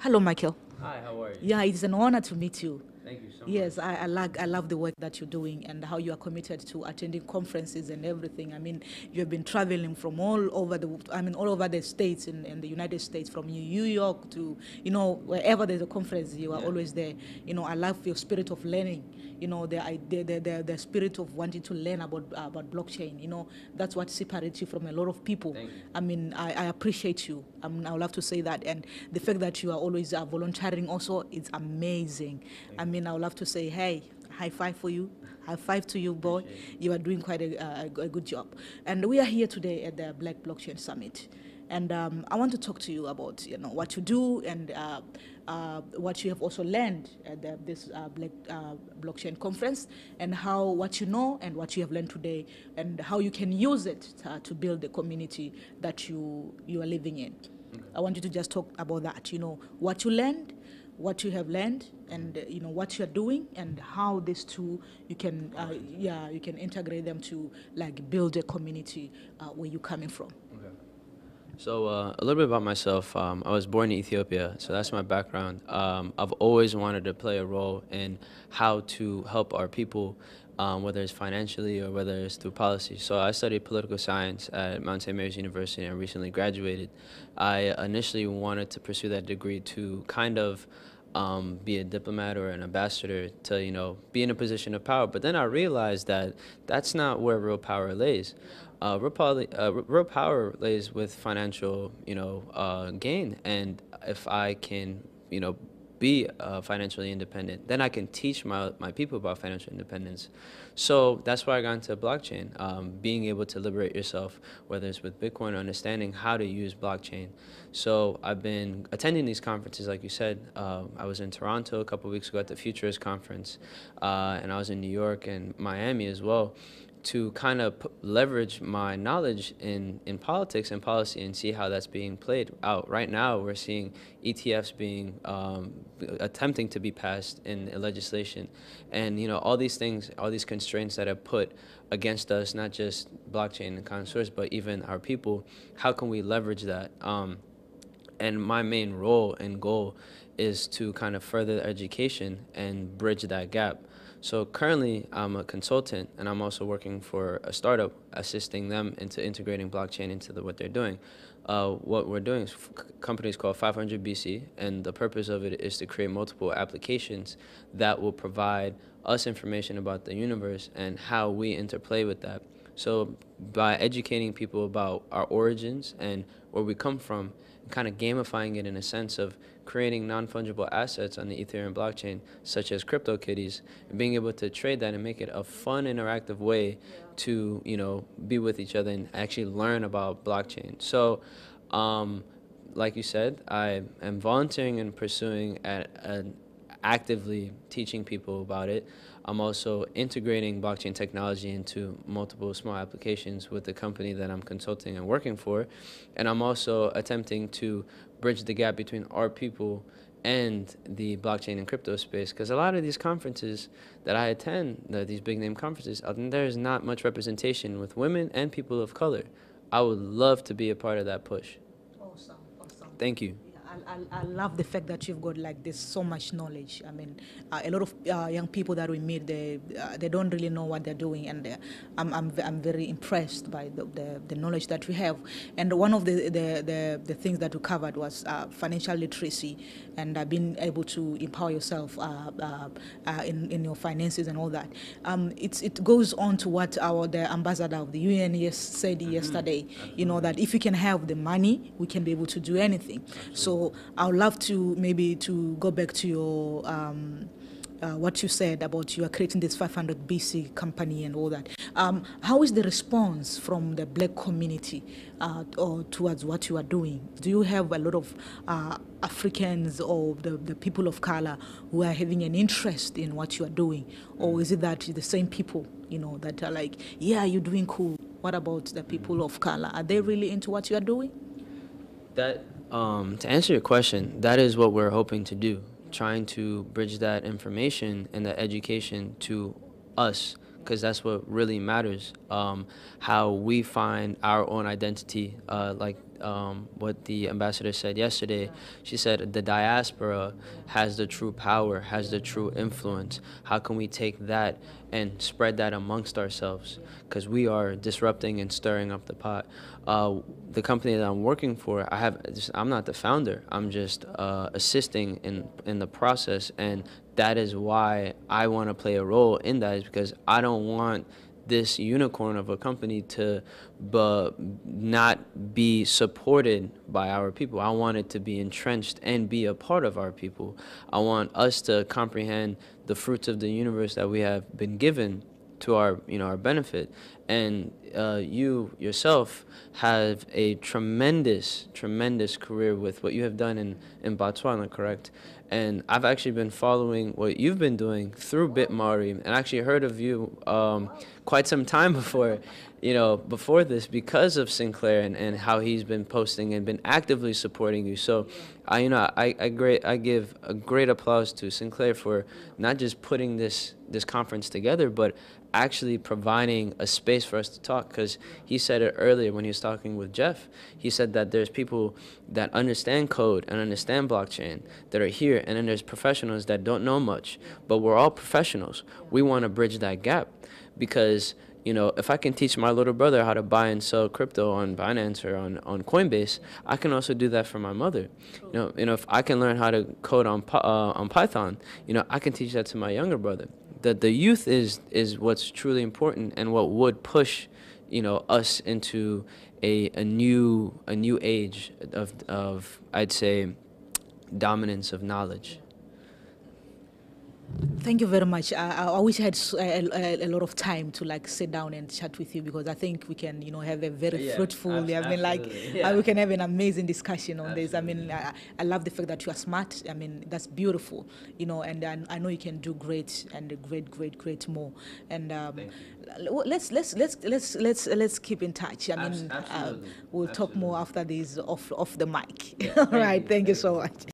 Hello, Michael. Hi, how are you? Yeah, it's an honor to meet you. Thank you so much. Yes, I love the work that you're doing and how you are committed to attending conferences and everything. I mean, you have been traveling from all over the states in the United States, from New York to, wherever there's a conference, you are Yeah. always there. I love your spirit of learning. The spirit of wanting to learn about blockchain. That's what separates you from a lot of people. Thank you. I mean, I appreciate you. I would love to say that, and the fact that you are always volunteering also is amazing. I mean, I would love to say, hey, high five for you. High five to you, boy. Appreciate You are doing quite a good job. And we are here today at the Black Blockchain Summit. And I want to talk to you about what you do and what you have also learned at this Black Blockchain Conference, and how what you know and what you have learned today, and how you can use it to build the community that you are living in. I want you to just talk about that. What you learned, what you have learned, and what you're doing, and how these two you can you can integrate them to like build a community where you're coming from. Okay. So a little bit about myself. I was born in Ethiopia, so that's my background. I've always wanted to play a role in how to help our people, whether it's financially or whether it's through policy. So I studied political science at Mount St. Mary's University and recently graduated. I initially wanted to pursue that degree to kind of be a diplomat or an ambassador to, be in a position of power. But then I realized that that's not where real power lays. Real power lays with financial, gain. And if I can, be financially independent, then I can teach my people about financial independence. So that's why I got into blockchain, being able to liberate yourself, whether it's with Bitcoin or understanding how to use blockchain. So I've been attending these conferences, like you said. I was in Toronto a couple of weeks ago at the Futurist Conference, and I was in New York and Miami as well, to kind of leverage my knowledge in politics and policy and see how that's being played out. Right now, we're seeing ETFs being attempting to be passed in legislation, and all these things, all these constraints that are put against us, not just blockchain and connoisseurs, but even our people. How can we leverage that? And my main role and goal is to kind of further the education and bridge that gap. So currently, I'm a consultant, and I'm also working for a startup, assisting them into integrating blockchain into what they're doing. What we're doing is companies called 500 BC, and the purpose of it is to create multiple applications that will provide us information about the universe and how we interplay with that. So by educating people about our origins and where we come from, kind of gamifying it in a sense of creating non-fungible assets on the Ethereum blockchain, such as CryptoKitties, and being able to trade that and make it a fun, interactive way to, be with each other and actually learn about blockchain. So, like you said, I am volunteering and pursuing actively teaching people about it. I'm also integrating blockchain technology into multiple small applications with the company that I'm consulting and working for. And I'm also attempting to bridge the gap between our people and the blockchain and crypto space. Because a lot of these conferences that I attend, these big name conferences, there's not much representation with women and people of color. I would love to be a part of that push. Awesome, awesome. Thank you. I love the fact that you've got like this so much knowledge. I mean, a lot of young people that we meet, they don't really know what they're doing, and I'm very impressed by the knowledge that we have. And one of the things that we covered was financial literacy, and being able to empower yourself in your finances and all that. It goes on to what the ambassador of the UN said yesterday. That if we can have the money, we can be able to do anything. So I would love to maybe to go back to your what you said about you are creating this 500 BC company and all that. How is the response from the black community or towards what you are doing? Do you have a lot of Africans or the people of color who are having an interest in what you are doing? Or is it that the same people, that are like, yeah, you're doing cool? What about the people of color? Are they really into what you are doing? That to answer your question, that is what we're hoping to do, trying to bridge that information and that education to us, because that's what really matters. How we find our own identity, like what the ambassador said yesterday. She said the diaspora has the true power, has the true influence. How can we take that and spread that amongst ourselves? Because we are disrupting and stirring up the pot. The company that I'm working for, I'm not the founder. I'm just assisting in the process, and that is why I want to play a role in that. Is because I don't want this unicorn of a company to not be supported by our people. I want it to be entrenched and be a part of our people. I want us to comprehend the fruits of the universe that we have been given to our benefit. And you yourself have a tremendous career with what you have done in Botswana, correct? And I've actually been following what you've been doing through Bitmari, and actually heard of you quite some time before this, because of Sinclair and how he's been posting and been actively supporting you. So I give a great applause to Sinclair for not just putting this conference together, but actually providing a space for us to talk. Because he said it earlier when he was talking with Jeff. He said that there's people that understand code and understand blockchain that are here, and then there's professionals that don't know much, but we're all professionals. We want to bridge that gap, because if I can teach my little brother how to buy and sell crypto on Binance or on Coinbase, I can also do that for my mother. If I can learn how to code on Python, I can teach that to my younger brother. The youth is what's truly important, and what would push us into a new age of I'd say dominance of knowledge. Thank you very much. I wish I had a lot of time to sit down and chat with you, because I think we can, have a very fruitful. We can have an amazing discussion on this. I mean, I love the fact that you are smart. I mean, that's beautiful. And I know you can do great and great more. And let's keep in touch. I mean, we'll talk more after this off the mic. All right. Thank you so much.